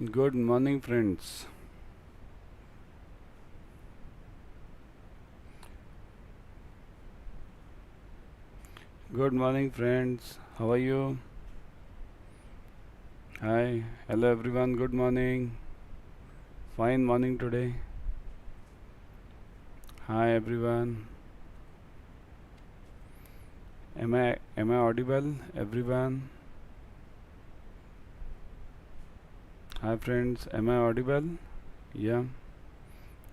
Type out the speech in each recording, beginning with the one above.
Good morning, friends. Good morning, friends. How are you? Hi. Hello, everyone. Good morning. Fine morning today. Hi, everyone. Am I audible, everyone? Hi, friends. Am I audible? Yeah.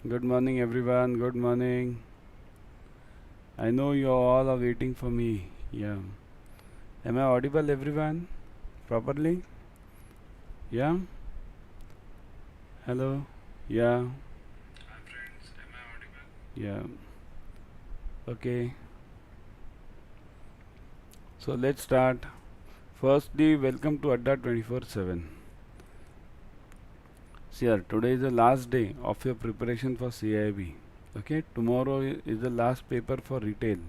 Good morning, everyone. Good morning. I know you all are waiting for me. Yeah. Am I audible, everyone? Properly? Yeah. Hello. Yeah. Yeah. Okay. So let's start. Firstly, welcome to Adda 24/7. See, today is the last day of your preparation for CIB. Okay, tomorrow is the last paper for retail.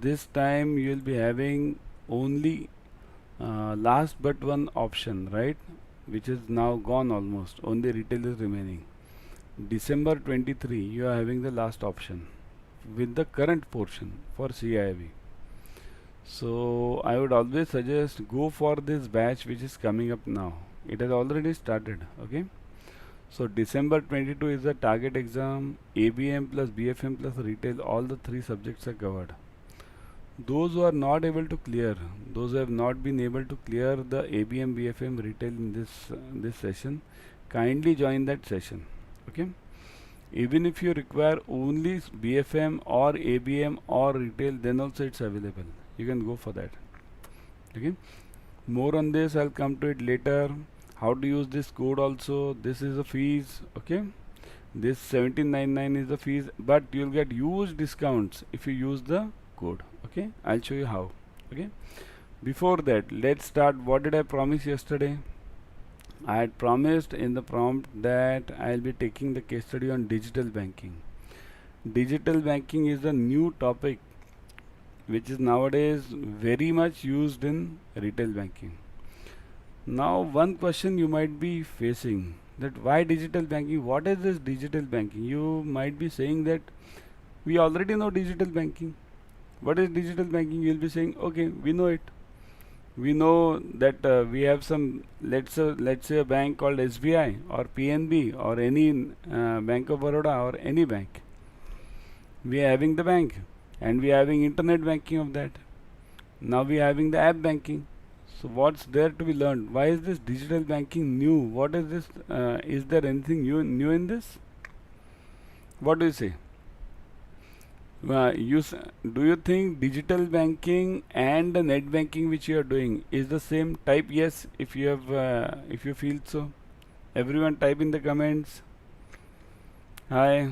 This time you will be having only last but one option, right? Which is now gone almost. Only retail is remaining. December 23, you are having the last option with the current portion for CIB. So I would always suggest go for this batch which is coming up now. It has already started. Okay. So December 22 is the target exam. ABM plus BFM plus retail. All the three subjects are covered. Those who are not able to clear, those who have not been able to clear the ABM BFM retail in this session, kindly join that session. Okay. Even if you require only BFM or ABM or retail, then also it's available. You can go for that. Okay. More on this, I'll come to it later. How to use this code also. This is the fees. Okay. This 1799 is the fees, but you'll get huge discounts if you use the code. Okay. I'll show you how. Okay. Before that, let's start. What did I promise yesterday? I had promised in the prompt that I'll be taking the case study on digital banking. Digital banking is a new topic which is nowadays very much used in retail banking. Now, one question you might be facing, that why digital banking? What is this digital banking? You might be saying that we already know digital banking. What is digital banking? You'll be saying, okay, we know it. We know that we have some, let's say a bank called SBI or PNB or any Bank of Baroda or any bank. We are having the bank and we are having internet banking of that. Now we are having the app banking. So what's there to be learned? Why is this digital banking new? What is this? Is there anything new in this? What do you say? Do you think digital banking and the net banking which you are doing is the same? Type yes if you have if you feel so. Everyone type in the comments. Hi.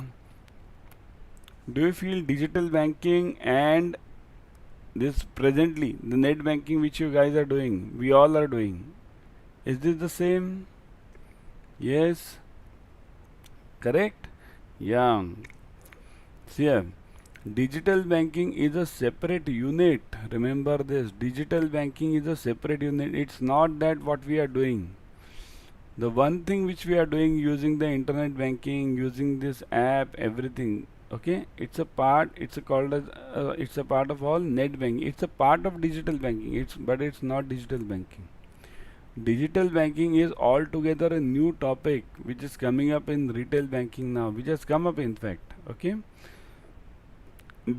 Do you feel digital banking and this presently the net banking which you guys are doing, we all are doing, is this the same? Yes. Correct? Yeah. See here. Digital banking is a separate unit. Remember this. Digital banking is a separate unit. It's not that what we are doing. The one thing which we are doing using the internet banking, using this app, everything. Okay, it's a part. It's a called as. It's a part of all net banking. It's a part of digital banking. But it's not digital banking. Digital banking is altogether a new topic which is coming up in retail banking now. Which has come up in fact. Okay.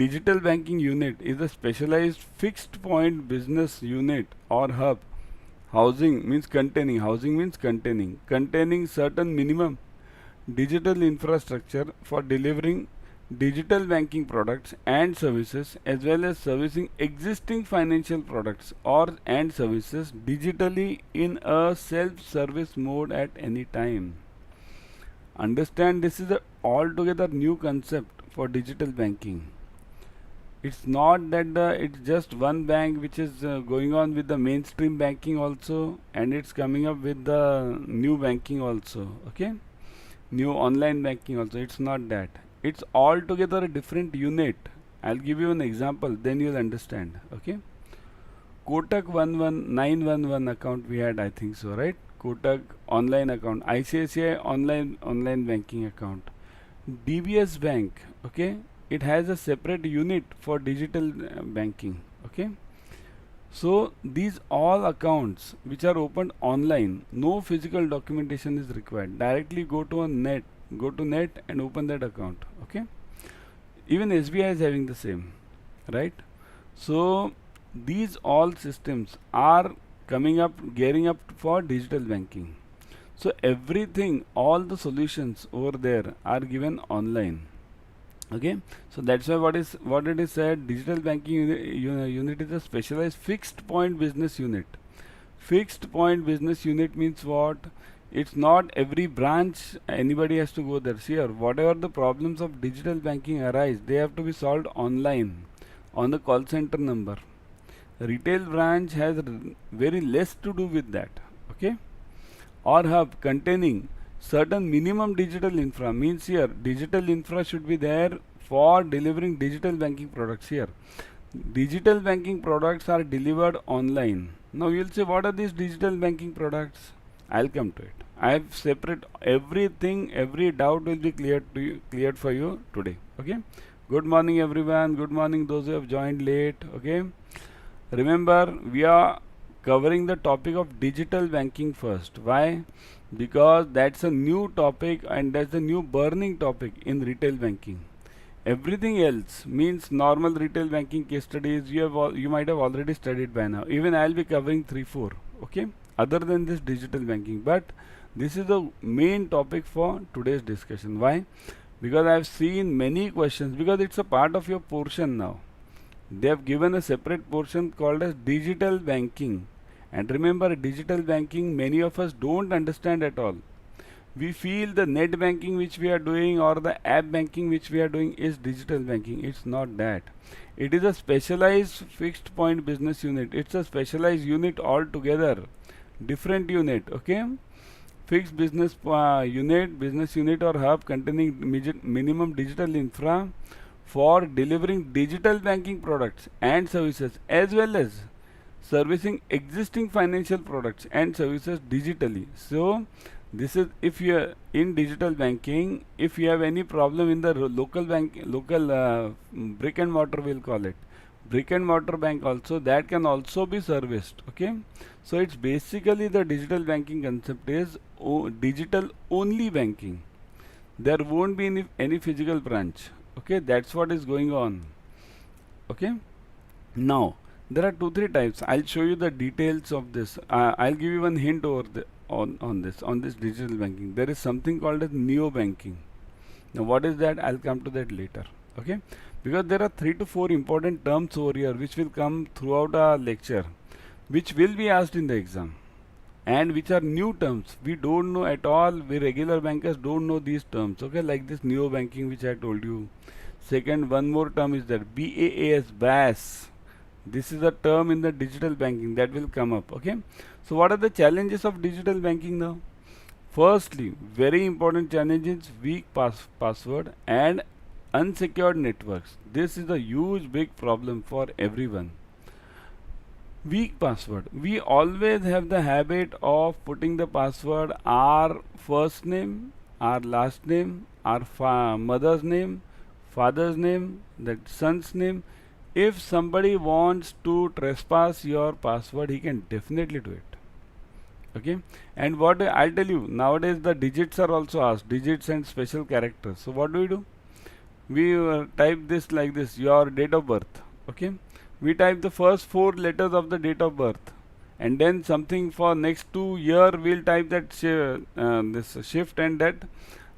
Digital banking unit is a specialized fixed point business unit or hub. Housing means containing certain minimum digital infrastructure for delivering digital banking products and services, as well as servicing existing financial products or and services digitally in a self-service mode at any time. Understand, this is a altogether new concept for digital banking. It's not that it's just one bank which is going on with the mainstream banking also, and it's coming up with the new banking also. Okay, new online banking also. It's not that. It's altogether a different unit. I'll give you an example, then you'll understand. Okay, Kotak 11911 account we had, I think so, right? Kotak online account, ICICI online banking account, DBS Bank, okay, it has a separate unit for digital banking, okay. So these all accounts which are opened online, no physical documentation is required. Directly go to net and open that account, okay. Even SBI is having the same, right? So these all systems are coming up, gearing up for digital banking. So everything, all the solutions over there are given online. Okay, so that's why what it is said, digital banking unit is a specialized fixed point business unit. Fixed point business unit means what? It's not every branch anybody has to go there. See here, whatever the problems of digital banking arise, they have to be solved online on the call center number. Retail branch has very less to do with that. Okay, or hub containing certain minimum digital infra means here digital infra should be there for delivering digital banking products. Here digital banking products are delivered online. Now you'll say, what are these digital banking products? I'll come to it. I have separate everything, every doubt will be cleared for you today. Okay, good morning everyone, good morning those who have joined late. Okay, remember we are covering the topic of digital banking first. Why? Because that's a new topic and that's a new burning topic in retail banking. Everything else means normal retail banking case studies you might have already studied by now. Even I'll be covering 3-4, okay, other than this digital banking. But this is the main topic for today's discussion. Why? Because I've seen many questions, because it's a part of your portion now. They have given a separate portion called as digital banking. And remember, digital banking many of us don't understand at all. We feel the net banking which we are doing or the app banking which we are doing is digital banking. It's not that. It is a specialized fixed point business unit. It's a specialized unit altogether. Different unit, okay? Fixed business unit or hub containing minimum digital infra for delivering digital banking products and services, as well as servicing existing financial products and services digitally. So this is, if you are in digital banking, if you have any problem in the local brick and mortar, we'll call it brick and mortar bank also, that can also be serviced. Okay, so it's basically the digital banking concept is digital only banking. There won't be any physical branch. Okay, that's what is going on. Okay, now there are 2-3 types. I'll show you the details of this. I'll give you one hint over on this digital banking. There is something called as neo banking. Now what is that? I'll come to that later. Okay, because there are 3 to 4 important terms over here which will come throughout our lecture, which will be asked in the exam, and which are new terms. We don't know at all. We regular bankers don't know these terms. Okay, like this neo banking which I told you. Second, one more term is that BAS. This is a term in the digital banking that will come up. Okay, so what are the challenges of digital banking now? Firstly, very important challenge is weak password and unsecured networks. This is a huge big problem for everyone. Weak password. We always have the habit of putting the password our first name, our last name, our mother's name, father's name, that son's name. If somebody wants to trespass your password, he can definitely do it. Okay, and what I'll tell you, nowadays the digits are also asked, digits and special characters. So what do? We type this like this, your date of birth. Okay, we type the first 4 letters of the date of birth, and then something for next 2 year we'll type that this shift and that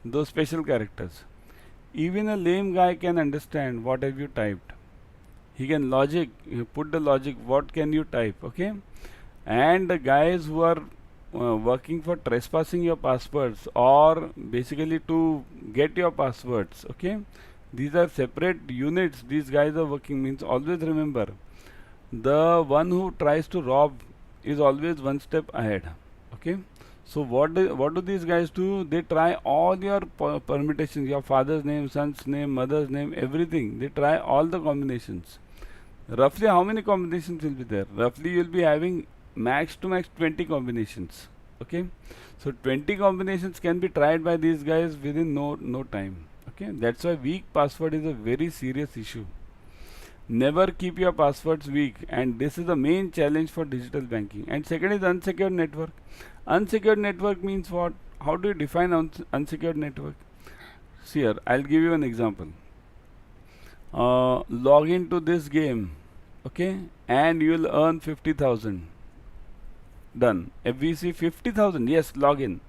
those special characters. Even a lame guy can understand what have you typed. He can put the logic, what can you type. Okay, and the guys who are working for trespassing your passwords or basically to get your passwords, okay, these are separate units. These guys are working, means always remember, the one who tries to rob is always one step ahead. Okay, so what do these guys do? They try all your permutations, your father's name, son's name, mother's name, everything. They try all the combinations. Roughly how many combinations will be there? Roughly you will be having max to max 20 combinations. Okay, so 20 combinations can be tried by these guys within no time. Okay, that's why weak password is a very serious issue. Never keep your passwords weak, and this is the main challenge for digital banking. And second is unsecured network. Unsecured network means what? How do you define unsecured network? See here, I'll give you an example. Log into this game, okay, and you'll earn 50,000. Done. FVC 50,000. Yes, log in.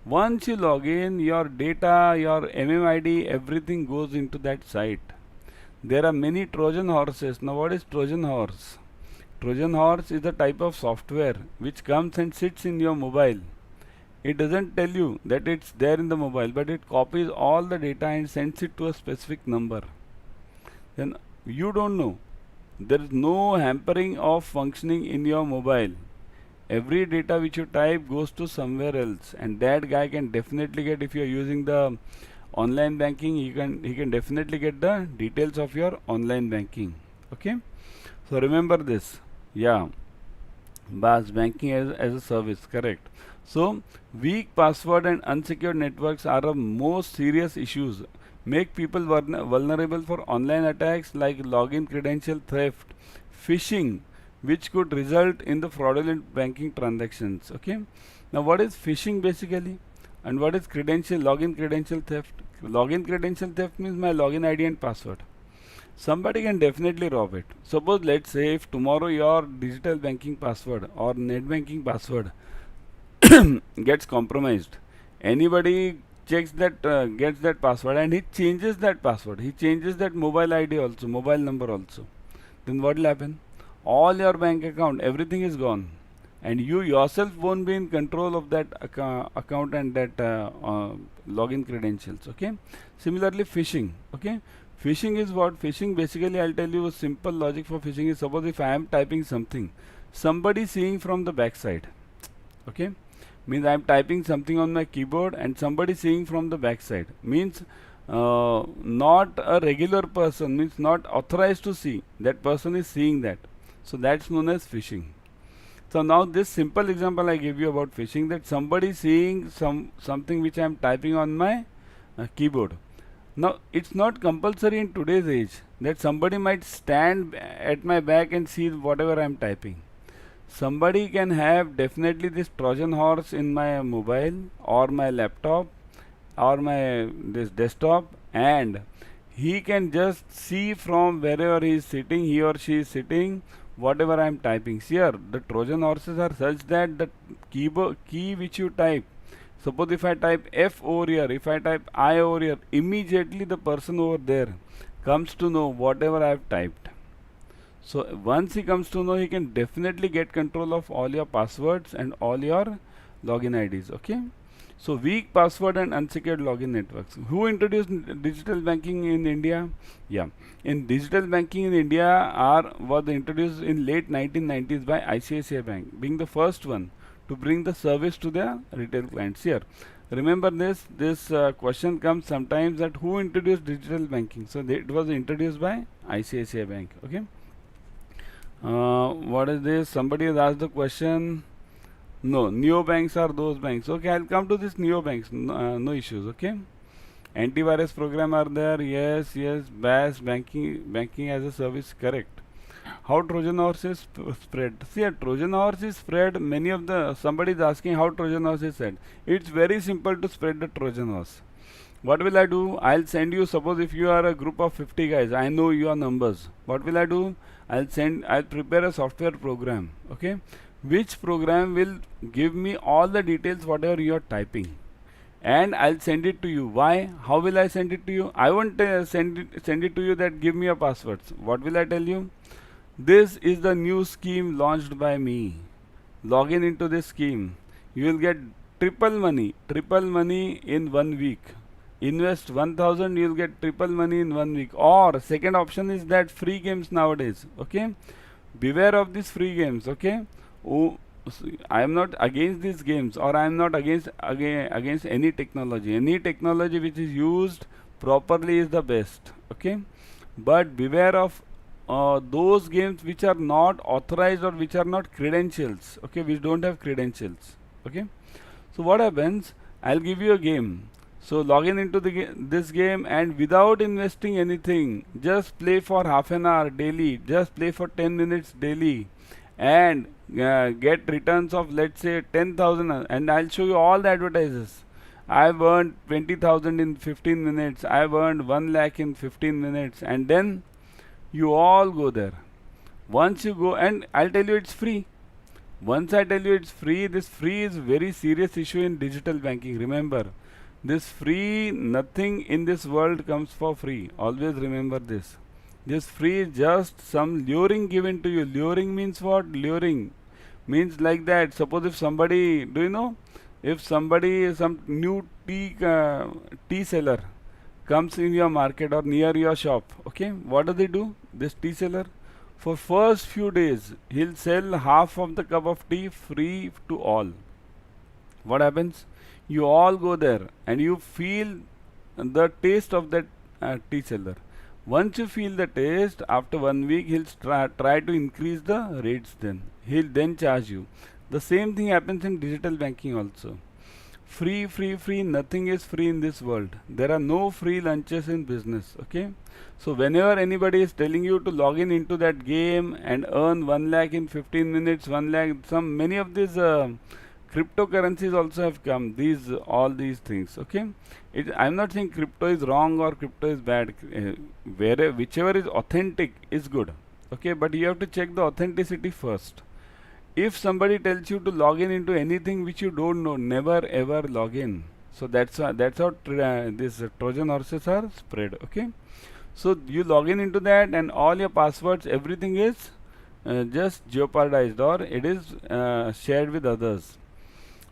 Once you log in, your data, your MMID, everything goes into that site. There are many Trojan horses. Now, what is Trojan horse? Trojan horse is a type of software which comes and sits in your mobile. It doesn't tell you that it's there in the mobile, but it copies all the data and sends it to a specific number. Then you don't know. There is no hampering of functioning in your mobile. Every data which you type goes to somewhere else, and that guy can definitely get, if you are using the online banking, he can definitely get the details of your online banking. Okay, so remember this. Yeah, BAS, banking as a service, correct. So weak password and unsecured networks are the most serious issues, make people vulnerable for online attacks like login credential theft, phishing, which could result in the fraudulent banking transactions. Okay, now what is phishing basically, and what is login credential theft? Login credential theft means my login ID and password. Somebody can definitely rob it. Suppose, let's say, if tomorrow your digital banking password or net banking password gets compromised, anybody checks that, gets that password, and he changes that password, he changes that mobile ID also, mobile number also, then what will happen? All your bank account, everything is gone, and you yourself won't be in control of that account and that login credentials. Okay, similarly phishing. Okay, phishing is what? Phishing basically, I'll tell you a simple logic for phishing is, suppose if I am typing something, somebody seeing from the back side. Okay, means I am typing something on my keyboard and somebody seeing from the back side, means not a regular person, means not authorized to see, that person is seeing that. So that's known as phishing. So now this simple example I give you about phishing, that somebody seeing something which I am typing on my keyboard. Now it's not compulsory in today's age that somebody might stand at my back and see whatever I am typing. Somebody can have definitely this Trojan horse in my mobile or my laptop or my this desktop, and he can just see from wherever he is sitting, he or she is sitting, whatever I am typing. See here, the Trojan horses are such that the key which you type, suppose if I type F over here, if I type I over here, immediately the person over there comes to know whatever I have typed. So once he comes to know, he can definitely get control of all your passwords and all your login IDs. Okay, so weak password and unsecured login networks. Who introduced digital banking in India? Yeah, in digital banking in India was introduced in late 1990s by ICICI Bank, being the first one to bring the service to their retail clients. Here, remember this question comes sometimes, that who introduced digital banking? So it was introduced by ICICI Bank. Okay. What is this? Somebody has asked the question. No, neobanks are those banks. Okay, I'll come to this neobanks. No issues. Okay, antivirus program are there. Yes, yes. BAS, banking as a service. Correct. How Trojan horse is spread? See, a Trojan horse is spread. Somebody is asking how Trojan horse is spread. It's very simple to spread the Trojan horse. What will I do? I'll send you, suppose if you are a group of 50 guys, I know your numbers. What will I do? I'll prepare a software program, okay, which program will give me all the details whatever you are typing, and I'll send it to you. Why? How will I send it to you? I won't send it to you that give me your passwords. What will I tell you? This is the new scheme launched by me. Log in into this scheme. You will get triple money in 1 week. Invest 1000, you'll get triple money in 1 week. Or second option is that free games nowadays. Okay, beware of these free games. Okay, I am not against these games, or I am not against any technology. Any technology which is used properly is the best. Okay, but beware of those games which are not authorized or which are not credentials. Okay, which don't have credentials. Okay, So what happens? I'll give you a game. So log in into this game, and without investing anything, just play for half an hour daily, just play for 10 minutes daily, and get returns of, let's say, 10,000, and I'll show you all the advertises. I've earned 20,000 in 15 minutes, I've earned 1 lakh in 15 minutes, and then you all go there. Once you go, and I'll tell you it's free. Once I tell you it's free, this free is very serious issue in digital banking. Remember, this free, nothing in this world comes for free. Always remember this. This free is just some luring given to you. Luring means what? Luring means like that. Suppose if somebody, do you know, if somebody, some new tea seller comes in your market or near your shop, okay, what do they do? This tea seller, for first few days, he'll sell half of the cup of tea free to all. What happens? You all go there and you feel the taste of that tea seller. Once you feel the taste, after 1 week, he'll try to increase the rates then. He'll then charge you. The same thing happens in digital banking also. Free, free, free, nothing is free in this world. There are no free lunches in business, okay? So whenever anybody is telling you to log in into that game and earn 1 lakh in 15 minutes, 1 lakh, many of these cryptocurrencies also have come, all these things, okay? I'm not saying crypto is wrong or crypto is bad. Whichever is authentic is good, okay? But you have to check the authenticity first. If somebody tells you to log in into anything which you don't know, never ever log in. So that's how these Trojan horses are spread, okay? So you log in into that and all your passwords, everything is just jeopardized, or it is shared with others.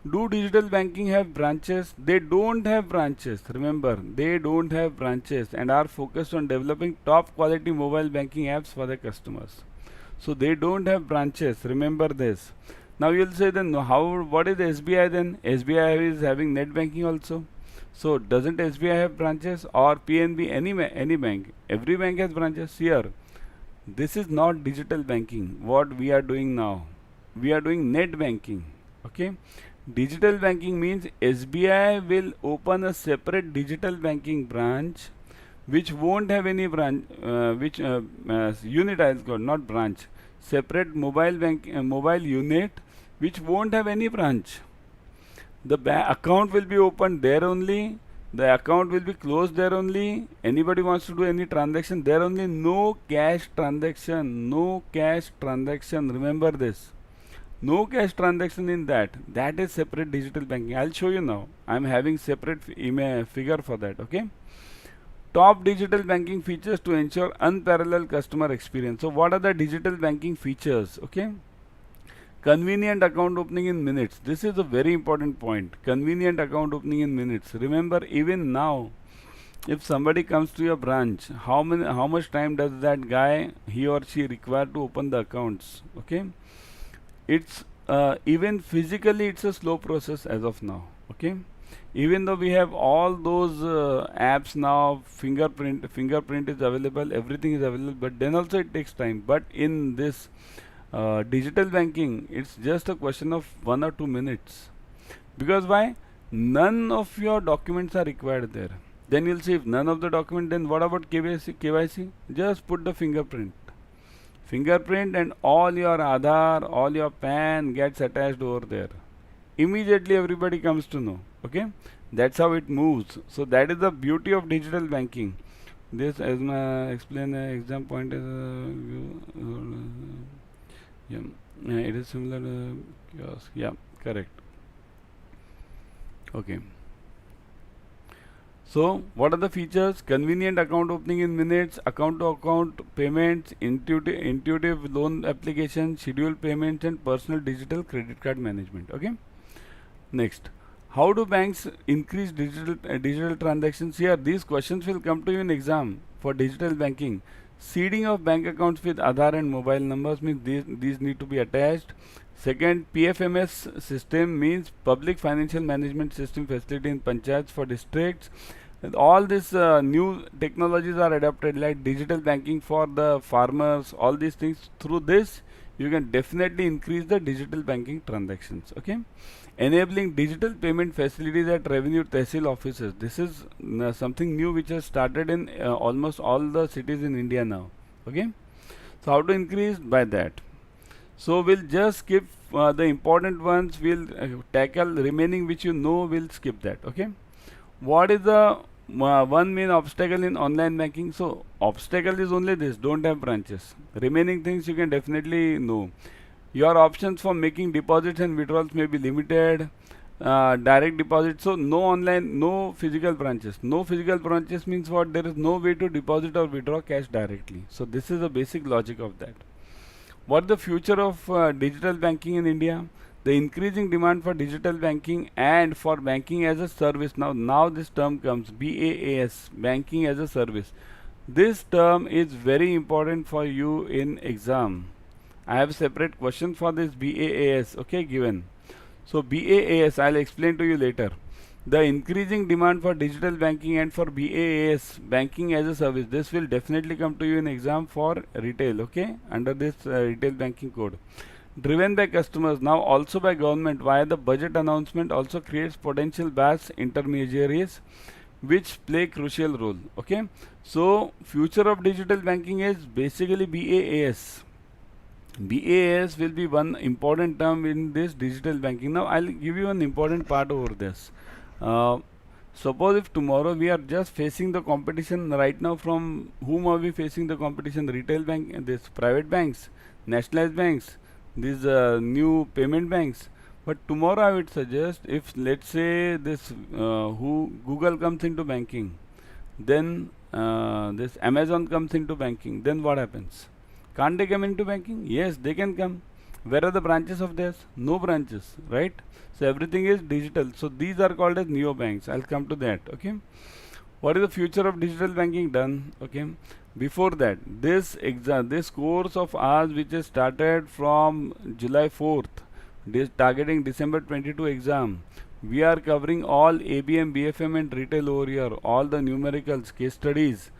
Do digital banking have branches? They don't have branches. Remember, they don't have branches and are focused on developing top quality mobile banking apps for their customers. So they don't have branches. Remember this. Now you'll say then, what is SBI then? SBI is having net banking also. So doesn't SBI have branches, or PNB, any bank? Every bank has branches. Here, this is not digital banking. What we are doing now, we are doing net banking. Okay. Digital banking means SBI will open a separate digital banking branch, which won't have any branch, unit has got, not branch, separate mobile unit, which won't have any branch. The account will be opened there only, the account will be closed there only, anybody wants to do any transaction there only, no cash transaction, remember this. No cash transaction in that. That is separate digital banking. I'll show you now. I'm having separate figure for that, okay? Top digital banking features to ensure unparalleled customer experience. So what are the digital banking features? Okay, convenient account opening in minutes. This is a very important point. Convenient account opening in minutes. Remember, even now, if somebody comes to your branch, how much time does that guy, he or she, require to open the accounts? Okay, it's even physically it's a slow process as of now. Okay, even though we have all those apps now, fingerprint is available, everything is available, but then also it takes time. But in this digital banking, it's just a question of 1 or 2 minutes. Because why? None of your documents are required there. Then you'll see, if none of the document, then what about KYC? Just put the fingerprint, and all your Aadhaar, all your PAN gets attached over there. Immediately everybody comes to know. Okay, that's how it moves. So that is the beauty of digital banking. This, as I explain, exam point is it is similar to kiosk. Yeah, correct. Okay. So what are the features? Convenient account opening in minutes, account to account payments, intuitive loan application, scheduled payments, and personal digital credit card management. Okay. Next, how do banks increase digital transactions? Here, these questions will come to you in exam for digital banking. Seeding of bank accounts with Aadhaar and mobile numbers means these need to be attached. Second, PFMS system means public financial management system facility in panchayats for districts. And all these new technologies are adopted, like digital banking for the farmers, all these things. Through this, you can definitely increase the digital banking transactions. Okay. enabling digital payment facilities at revenue tehsil offices. This is something new which has started in almost all the cities in India now. Okay, so how to increase? By that. So we'll just skip the important ones. We'll tackle remaining which you know. We'll skip that. Okay, what is the one main obstacle in online banking? So obstacle is only this: don't have branches. Remaining things you can definitely know. Your options for making deposits and withdrawals may be limited. Direct deposit, so no online, no physical branches. No physical branches means what? There is no way to deposit or withdraw cash directly. So this is the basic logic of that. What is the future of digital banking in India? The increasing demand for digital banking and for banking as a service. Now this term comes, BaaS, banking as a service. This term is very important for you in exam. I have separate question for this BaaS, okay, given. So BaaS, I'll explain to you later. The increasing demand for digital banking and for BaaS, banking as a service, this will definitely come to you in exam for retail, okay, under this retail banking code. Driven by customers, now also by government via the budget announcement, also creates potential BaaS intermediaries which play crucial role, okay. So future of digital banking is basically BaaS. BaaS will be one important term in this digital banking. Now I'll give you an important part over this. Suppose if tomorrow we are just facing the competition right now, from whom are we facing the competition? Retail bank, this private banks, nationalized banks, these new payment banks. But tomorrow I would suggest, if let's say this who Google comes into banking, then this Amazon comes into banking, then what happens? Can't they come into banking? Yes, they can come. Where are the branches of theirs? No branches, right? So everything is digital. So these are called as neobanks. I'll come to that. Okay. What is the future of digital banking done? Okay. Before that, this course of ours, which is started from July 4th, targeting December 22 exam. We are covering all ABM, BFM and retail over here. All the numericals, case studies,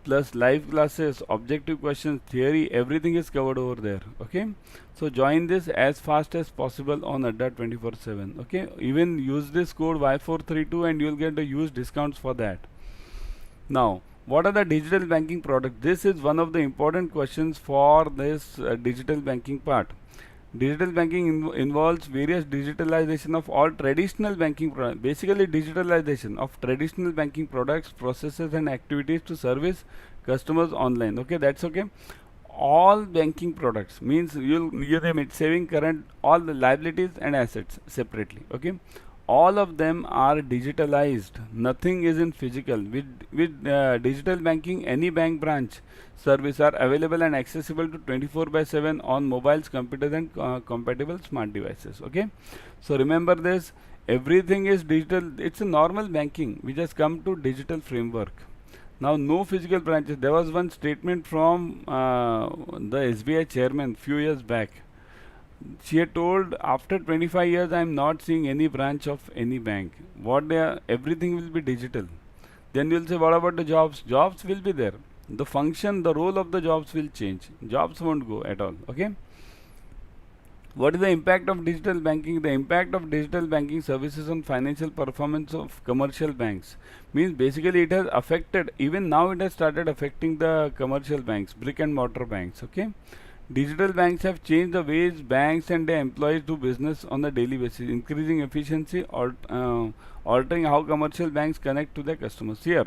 plus live classes, objective questions, theory, everything is covered over there. Okay, so join this as fast as possible on Adda 24/7. Okay, even use this code Y432 and you will get a huge discounts for that. Now, what are the digital banking products? This is one of the important questions for this digital banking part. Digital banking involves various digitalization of all traditional banking products. Basically, digitalization of traditional banking products, processes and activities to service customers online. Okay, that's okay. All banking products means you'll name it saving, current, all the liabilities and assets separately. Okay, all of them are digitalized. Nothing is in physical. With digital banking, any bank branch service are available and accessible to 24/7 on mobiles, computers and compatible smart devices. Okay, so remember this, everything is digital. It's a normal banking which has come to digital framework. Now no physical branches. There was one statement from the SBI chairman few years back. She had told, after 25 years I am not seeing any branch of any bank. What they are, everything will be digital. Then you will say, what about the jobs? Jobs will be there. The function, the role of the jobs will change. Jobs won't go at all. Okay. What is the impact of digital banking? The impact of digital banking services on financial performance of commercial banks means basically it has affected, even now it has started affecting the commercial banks, brick and mortar banks. Okay. Digital banks have changed the ways banks and their employees do business on a daily basis, increasing efficiency or altering how commercial banks connect to their customers. Here,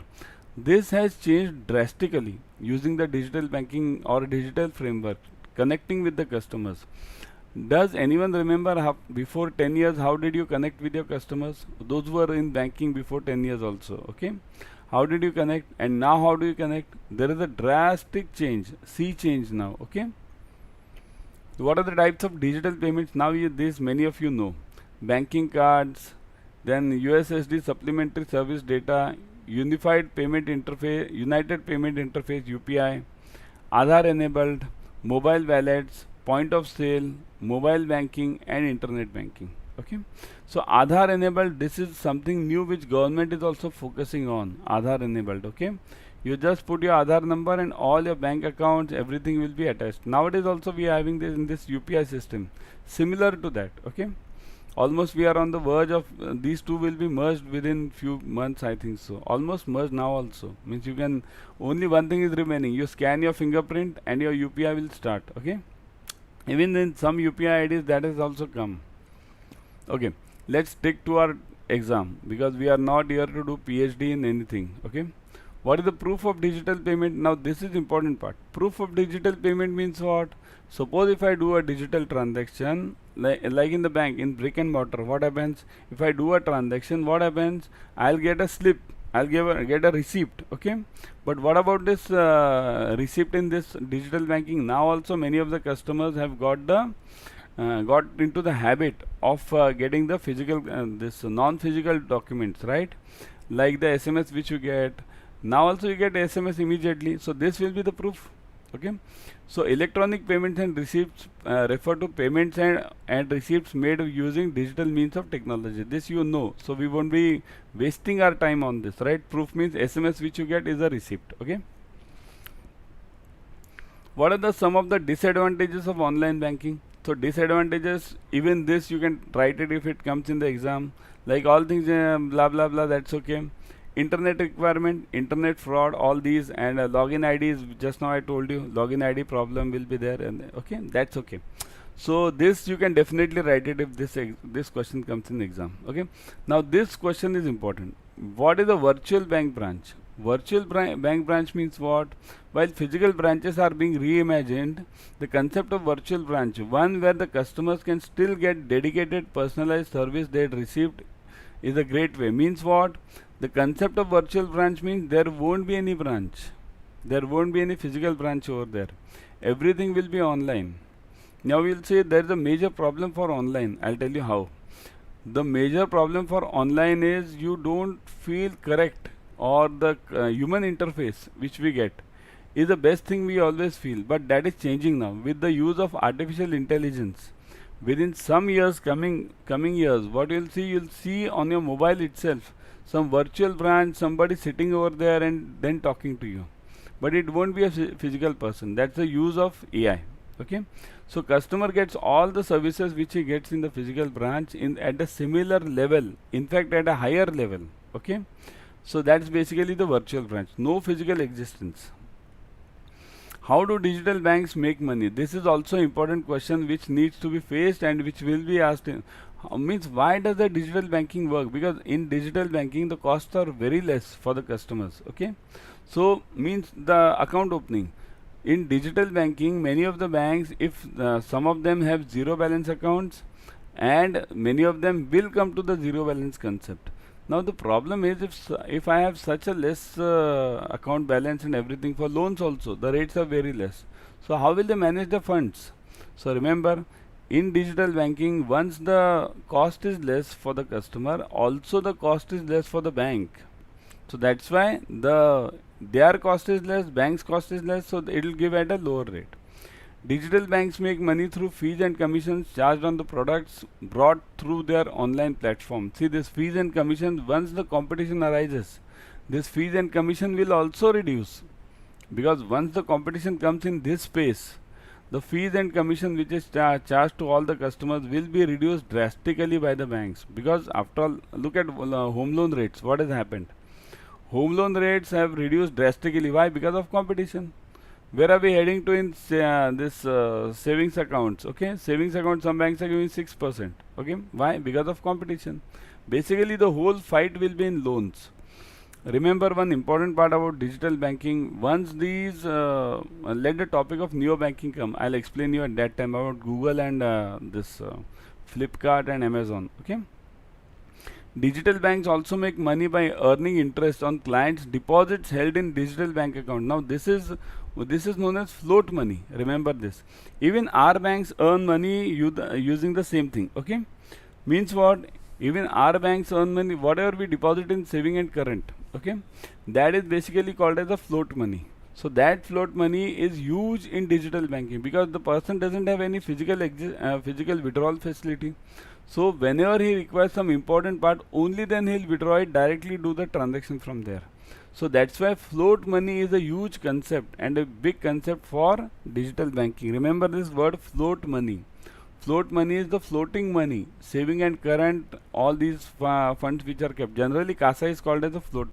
this has changed drastically using the digital banking or digital framework, connecting with the customers. Does anyone remember how before 10 years how did you connect with your customers? Those who were in banking before 10 years also. Okay, how did you connect, and now how do you connect? There is a drastic change, sea change now. Okay. What are the types of digital payments? Now this many of you know. Banking cards, then USSD supplementary service data, unified payment interface, united payment interface UPI, Aadhaar enabled, mobile wallets, point of sale, mobile banking and internet banking. Okay, so Aadhaar enabled, this is something new which government is also focusing on. Aadhaar enabled. Okay, you just put your Aadhaar number and all your bank accounts, everything will be attached. Nowadays also we are having this in this UPI system, similar to that. Okay, Almost we are on the verge of these two will be merged within few months, I think so. Almost merged now also. Means you can, only one thing is remaining. You scan your fingerprint and your UPI will start. Okay. Even in some UPI IDs that has also come. Okay. Let's stick to our exam because we are not here to do PhD in anything. Okay. What is the proof of digital payment? Now this is important part. Proof of digital payment means what? Suppose if I do a digital transaction, like in the bank, in brick and mortar, what happens? If I do a transaction, what happens? I'll get a slip. I'll get a receipt. Okay. But what about this receipt in this digital banking? Now also many of the customers have got into the habit of getting the physical this non-physical documents, right? Like the SMS which you get. Now also you get SMS immediately. So this will be the proof. Okay. So electronic payments and receipts refer to payments and receipts made using digital means of technology. This you know. So we won't be wasting our time on this, right? Proof means SMS which you get is a receipt. Okay. What are the some of the disadvantages of online banking? So disadvantages, even this you can write it if it comes in the exam. Like all things blah blah blah, that's okay. Internet requirement, internet fraud, all these, and login ID is just now I told you login ID problem will be there, and okay, that's okay. So this you can definitely write it if this question comes in exam. Okay. Now this question is important. What is a virtual bank branch? Virtual bank branch means what? While physical branches are being reimagined, the concept of virtual branch, one where the customers can still get dedicated personalized service they had received, is a great way. Means what? The concept of virtual branch means there won't be any branch. There won't be any physical branch over there. Everything will be online. Now we'll say there is a major problem for online. I'll tell you how. The major problem for online is you don't feel correct, or the human interface which we get is the best thing we always feel, but that is changing now with the use of artificial intelligence. Within some years, coming years, what you'll see on your mobile itself, some virtual branch, somebody sitting over there and then talking to you, but it won't be a physical person. That's the use of AI. Okay. So customer gets all the services which he gets in the physical branch in at a similar level, in fact at a higher level. Okay. So that's basically the virtual branch, no physical existence. How do digital banks make money? This is also important question which needs to be faced and which will be asked in, means why does the digital banking work? Because in digital banking the costs are very less for the customers. Okay. So means the account opening. In digital banking, many of the banks, if some of them have zero balance accounts, and many of them will come to the zero balance concept. Now the problem is if I have such a less account balance and everything, for loans also the rates are very less. So how will they manage the funds? So remember, in digital banking, once the cost is less for the customer, also the cost is less for the bank. So that's why their cost is less, bank's cost is less, so it will give at a lower rate. Digital banks make money through fees and commissions charged on the products brought through their online platform. See, this fees and commissions, once the competition arises, this fees and commission will also reduce, because once the competition comes in this space, the fees and commission which is charged to all the customers will be reduced drastically by the banks. Because after all, look at home loan rates. What has happened? Home loan rates have reduced drastically. Why? Because of competition. Where are we heading to in this savings accounts? Okay, savings accounts, some banks are giving 6%. Okay, why? Because of competition. Basically, the whole fight will be in loans. Remember one important part about digital banking. Once these, let the topic of neo banking come, I'll explain you at that time about Google and this Flipkart and Amazon. Okay. Digital banks also make money by earning interest on clients' deposits held in digital bank account. Now this is known as float money. Remember this. Even our banks earn money using the same thing. Okay, means what? Even our banks earn money whatever we deposit in saving and current. Okay, that is basically called as a float money. So that float money is huge in digital banking because the person doesn't have any physical withdrawal facility. So whenever he requires some important part, only then he'll withdraw it, directly do the transaction from there. So that's why float money is a huge concept and a big concept for digital banking. Remember this word, float money. Float money is the floating money, saving and current, all these funds which are kept. Generally, CASA is called as a float.